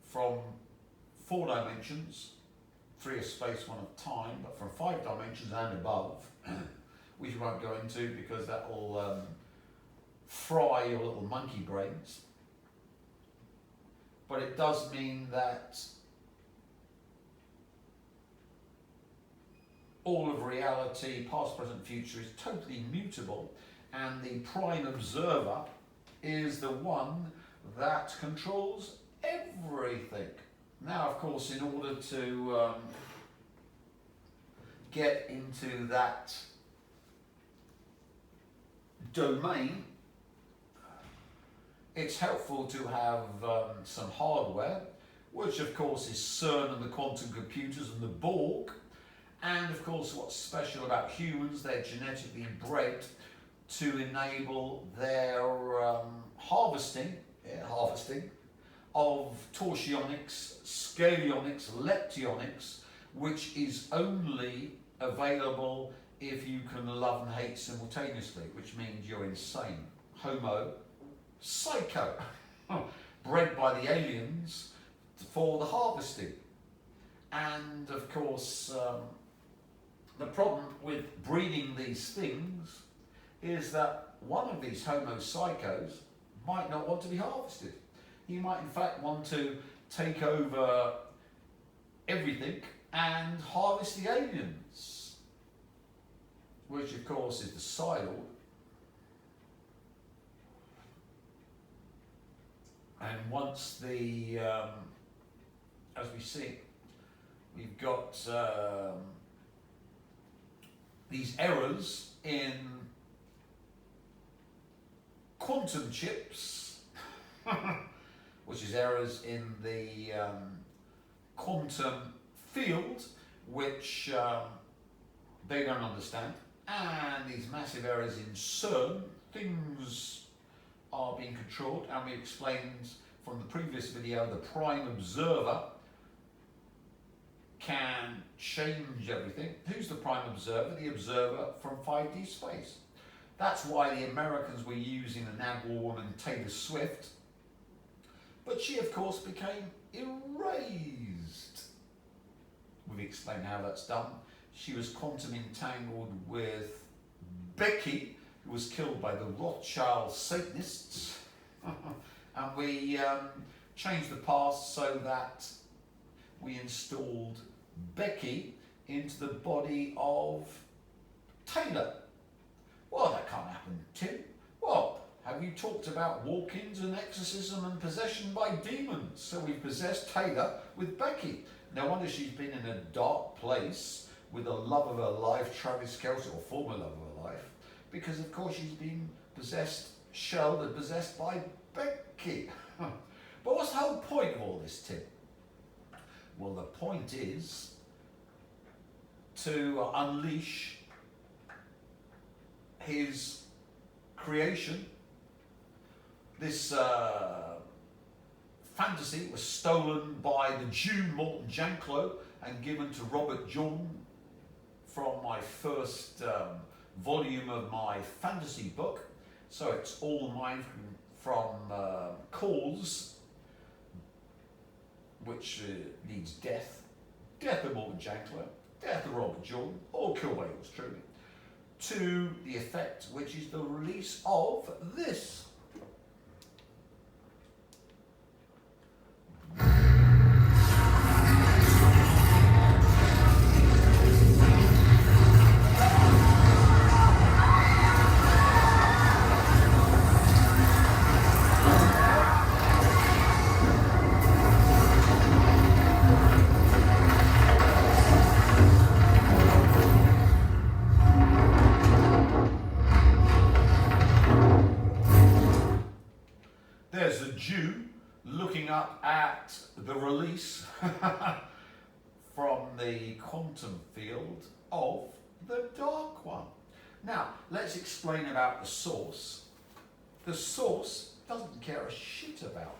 from 4 dimensions, 3 of space, 1 of time, but from 5 dimensions and above, which we won't go into because that will fry your little monkey brains. But it does mean that all of reality, past, present, future, is totally mutable, and the prime observer is the one that controls everything. Now, of course, in order to get into that domain, it's helpful to have some hardware, which of course is CERN and the quantum computers and the Borg. And of course, what's special about humans, they're genetically bred to enable their harvesting harvesting, of torsionics, scalionics, leptionics, which is only available if you can love and hate simultaneously, which means you're insane. Homo psycho, bred by the aliens for the harvesting. And of course, the problem with breeding these things is that one of these Homo psychos might not want to be harvested. He might in fact want to take over everything and harvest the aliens, which of course is the Psylord. And once the, as we see, we've got these errors in quantum chips, which is errors in the quantum field, which they don't understand, and these massive errors in CERN, things are being controlled, and we explained from the previous video, the prime observer can change everything. Who's the prime observer? The observer from 5D space. That's why the Americans were using the Nagwar woman Taylor Swift, but she of course became erased. We've explained how that's done. She was quantum entangled with Becky, who was killed by the Rothschild Satanists, and we changed the past so that we installed Becky into the body of Taylor. Well, that can't happen, Tim. Well, have you talked about walk-ins and exorcism and possession by demons? So we've possessed Taylor with Becky. No wonder she's been in a dark place with the love of her life, Travis Kelce, or former love of her life, because of course she's been possessed, shelled and possessed by Becky. But what's the whole point of all this, Tim? Well, the point is to unleash his creation. This fantasy was stolen by the Jew Morton Janklow and given to Robert Jordan from my first volume of my fantasy book. So it's all mine from Cause, which needs death. Death of Morton Janklow, death of Robert Jordan, all killed by yours truly, to the effect which is the release of this. There's a Jew looking up at the release from the quantum field of the Dark One. Now, let's explain about the source. The source doesn't care a shit about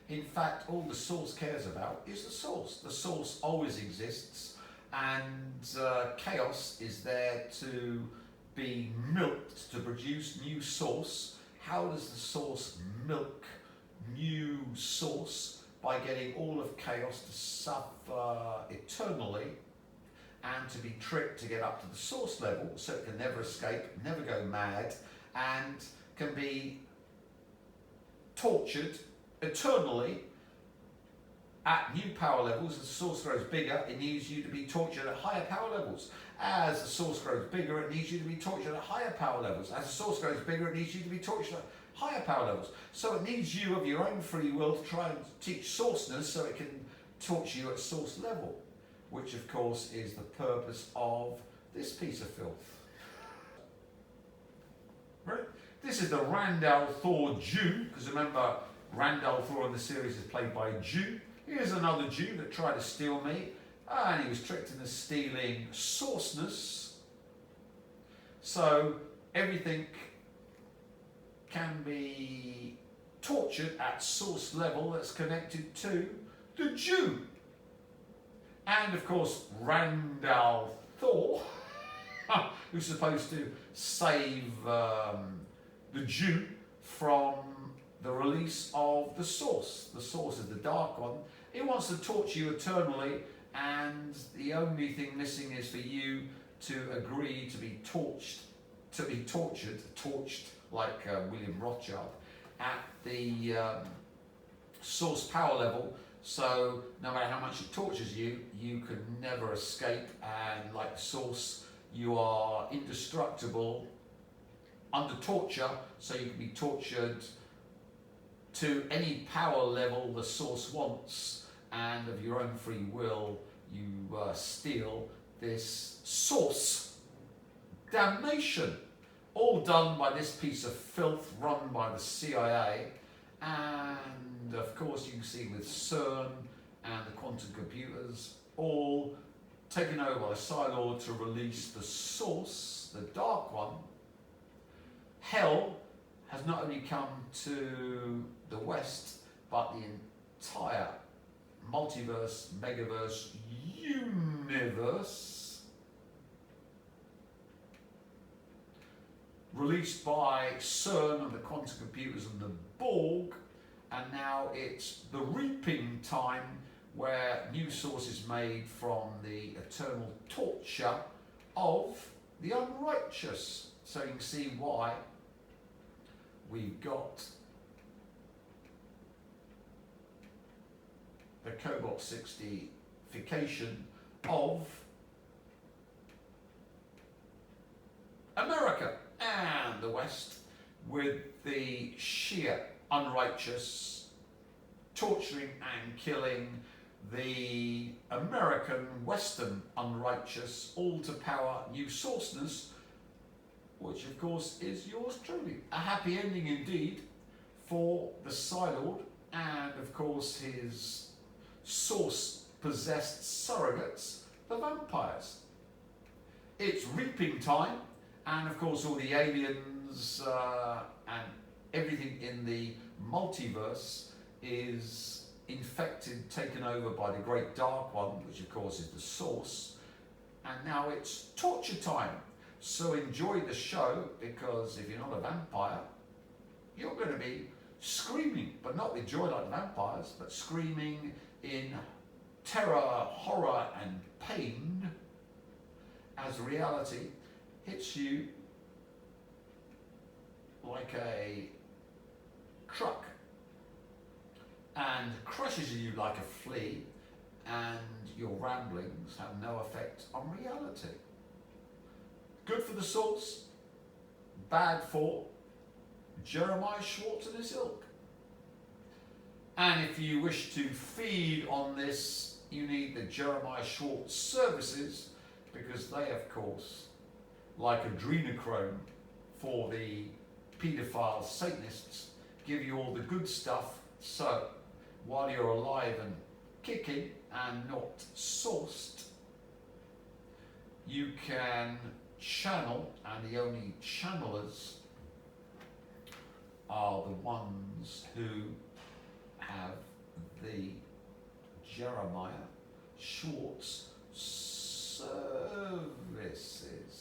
you. In fact, all the source cares about is the source. The source always exists, and chaos is there to be milked to produce new source. How does the source milk new source? By getting all of chaos to suffer eternally and to be tricked to get up to the source level so it can never escape, never go mad, and can be tortured eternally at new power levels. As the source grows bigger, it needs you to be tortured at higher power levels. As the source grows bigger, it needs you to be tortured at higher power levels. As the source grows bigger, it needs you to be tortured at higher power levels. So it needs you of your own free will to try and teach sourceness so it can torture you at source level, which of course is the purpose of this piece of filth. Right? This is the Randall Thor Jew, because remember, Randall Thor in the series is played by a Jew. Here's another Jew that tried to steal me, and he was tricked into stealing sourceness. So everything can be tortured at source level that's connected to the Jew. And of course, Randall Thor, who's supposed to save the Jew from the release of the source. The source is the Dark One. He wants to torture you eternally, and the only thing missing is for you to agree to be torched like William Rothschild, at the source power level. So no matter how much it tortures you, you can never escape, and like source, you are indestructible under torture, so you can be tortured to any power level the source wants, and of your own free will you steal this source damnation, all done by this piece of filth run by the CIA. And of course you can see with CERN and the quantum computers all taken over by the Psi-Lord to release the source, the Dark One. Hell has not only come to the West, but the entire multiverse, megaverse, universe, released by CERN and the quantum computers and the Borg, and now it's the reaping time, where new source is made from the eternal torture of the unrighteous. So you can see why we've got the cobalt 60fication of America and the West, with the sheer unrighteous torturing and killing the American Western unrighteous, all to power new sourceness, which of course is yours truly. A happy ending indeed for the Psi-Lord and of course his source possessed surrogates, the vampires. It's reaping time, and of course all the aliens and everything in the multiverse is infected, taken over by the great Dark One, which of course is the source, and now it's torture time. So enjoy the show, because if you're not a vampire, you're going to be screaming, but not with joy like the vampires, but screaming in terror, horror and pain as reality hits you like a truck and crushes you like a flea, and your ramblings have no effect on reality. Good for the source, bad for Jeremiah Schwartz and his ilk. And if you wish to feed on this, you need the Jeremiah Schwartz services, because they, of course, like adrenochrome for the paedophile Satanists, give you all the good stuff. So while you're alive and kicking and not sourced, you can channel, and the only channelers are the ones who have the Jeremiah Schwartz services.